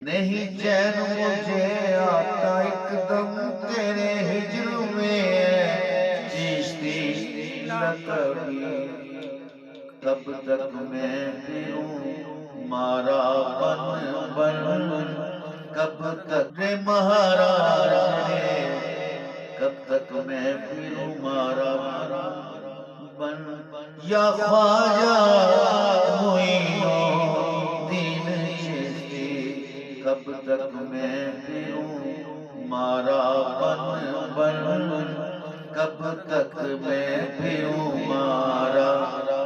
نہیں چین مجھے آتا ایک دم تیرے ہجر میں چیشتی لقبی کب تک میں پھروں مارا بن بن کب تک رے مہاراج رے کب تک میں پھروں مارا بن یا خواجہ معین الدین چشتی کب تک میں پھروں مارا بن بن کب تک میں پھروں مارا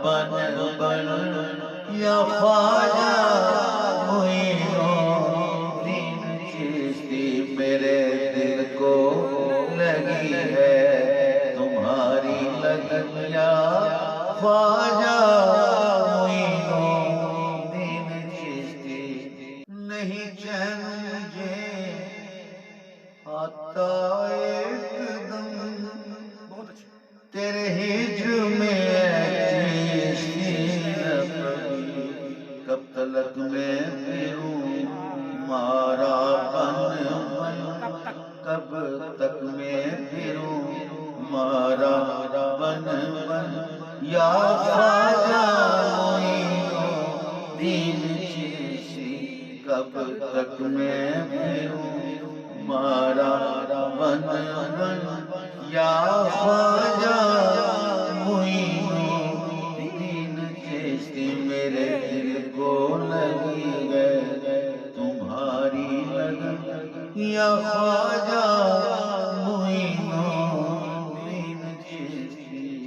بن بن یا خواجہ معین الدین چشتی میرے دل کو لگی ہے تمہاری لگن یا خواجہ معین الدین چشتی نہیں چین مجھے آتا ایک دم تیرے ہجر میں چشتی نبوی کب تلک میں پھروں مارا بن بن کب تک میں پھروں مارا بن بن یا خواجہ معین الدین چشتی کب تک میں پھروں مارا بن بن